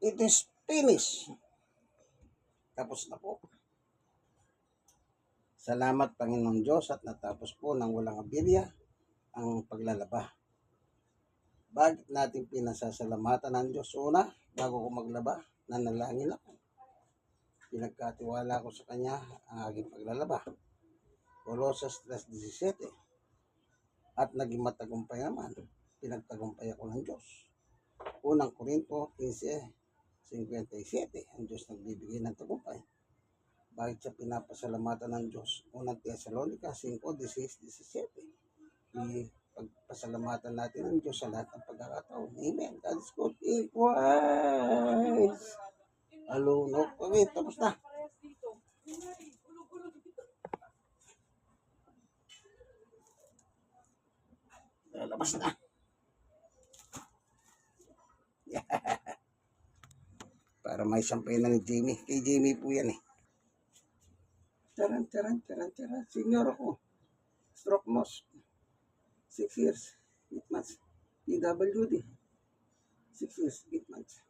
It is finished. Tapos na po. Salamat Panginoong Diyos at natapos po ng walang aberya ang paglalaba. Bakit natin pinasasalamatan ng Diyos? Una, bago ko maglaba, nanalangin ako. Pinagkatiwala ko sa Kanya ang aking paglalaba. Colossus 3:17. At naging matagumpay naman. Pinagtagumpay ako ng Diyos. Unang Korinto 15:57. Ang Diyos nagbibigay ng tagumpay. Bakit siya pinapasalamatan ng Diyos? Unang Tesalonica 5:16-17. Pagpasalamatan natin ng Diyos sa lahat ng pagkakataon. Amen. God is good in Christ. Alunok. Okay, tapos na. Lalabas na. Para may sampay na ni Jamie. Kay Jamie po yan eh. Charan. Senior ako. Stroke moss. 6 years. 8 months. PWD. 6 years. 8 months.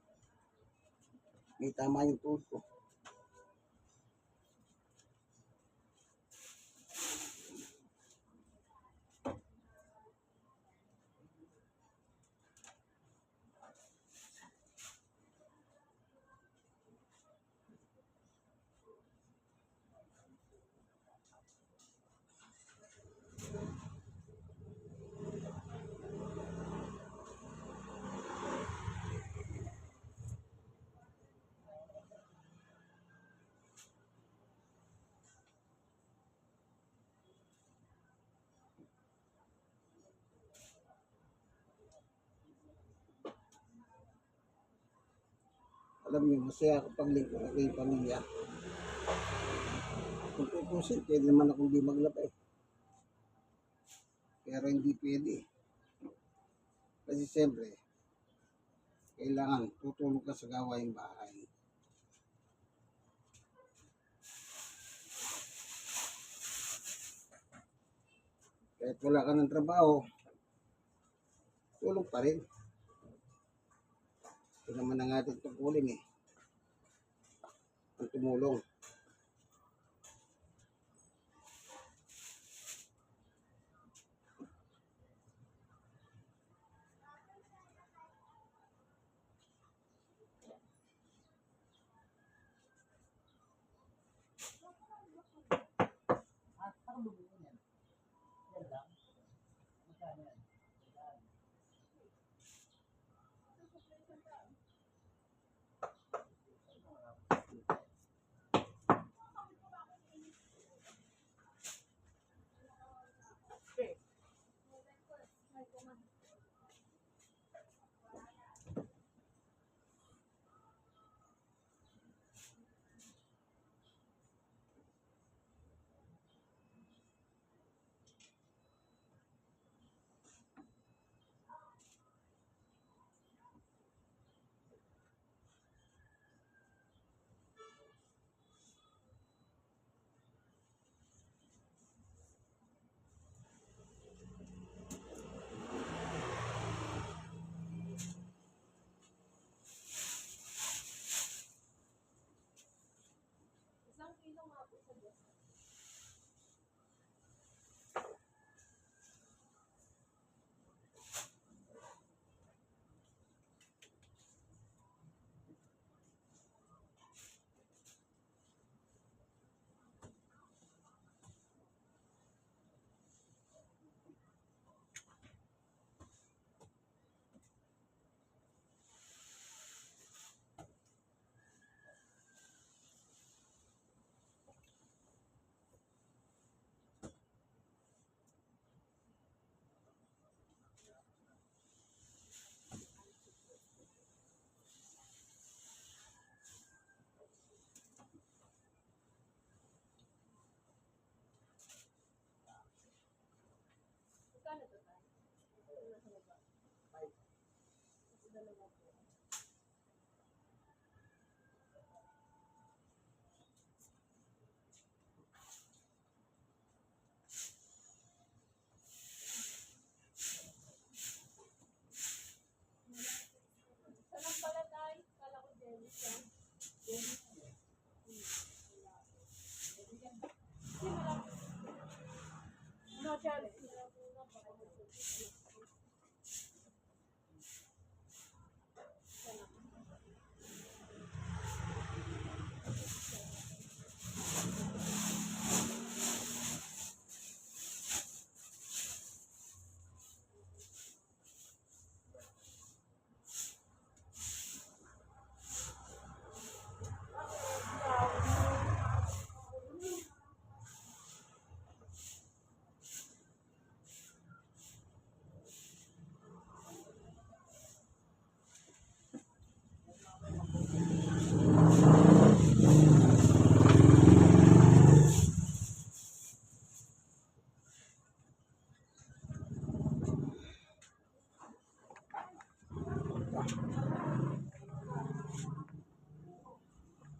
May tama yung tuhod ko. Alam niyo, masaya ako pag lingkod ako yung pamilya. Kung tutusin, pwede naman akong di maglaba eh. Pero hindi pwede. Kasi siyempre, kailangan tutulong ka sa gawaing bahay. Kahit wala ka ng trabaho, tulong pa rin. Ito naman ang ating tungkulin eh. Ang tumulong.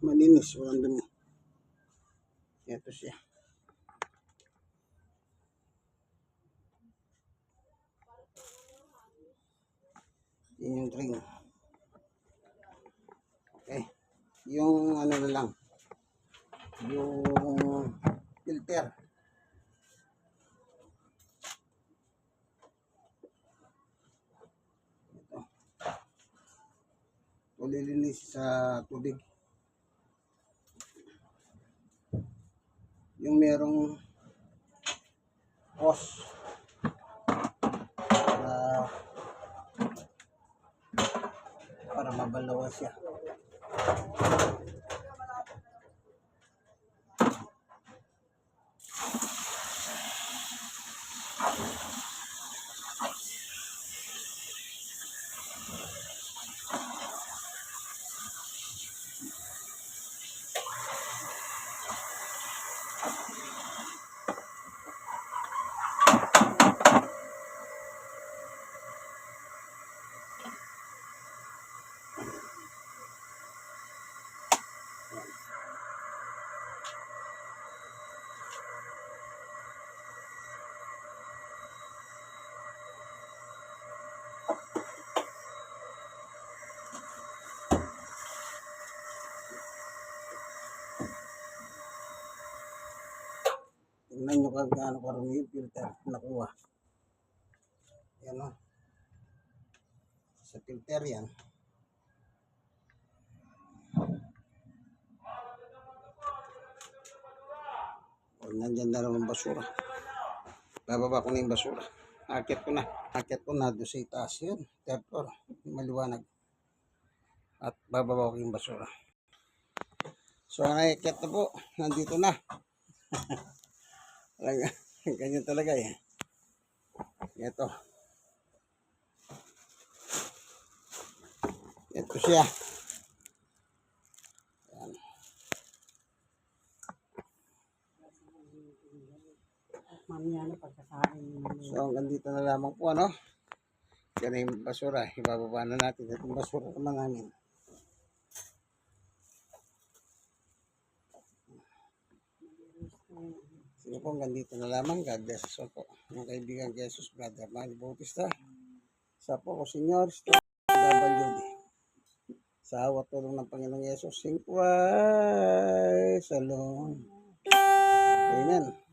Malinis, walang dumi. Ito siya. Yan yung drain. Okay. Yung ano na lang. Yung filter. Ito. Ito lilinis sa tubig. Yung merong hose para mabalawa siya. Tingnan nyo kung gaano karami yung filter nakuha. Yan o. Sa filter yan. O, nandyan na naman basura. Bababa ko na yung basura. Akit ko na. Akit ko na doon sa itaas yun. Third floor. Maliwanag. At bababa ko yung basura. So, nakikit na po. Nandito na. Ganyan talaga eh. Ito. Ito siya. Ayan. So hanggang dito na lamang po ano. Yan yung basura. Ibababa na natin itong basura naman namin. Sige po, hanggang dito na lamang. God bless us all po. Mga kaibigan Jesus, Brother Manny Bautista. Sa po ko, Senyor, WD. Sa awat tulong ng Panginoong Yesus, singkway, salong. Amen.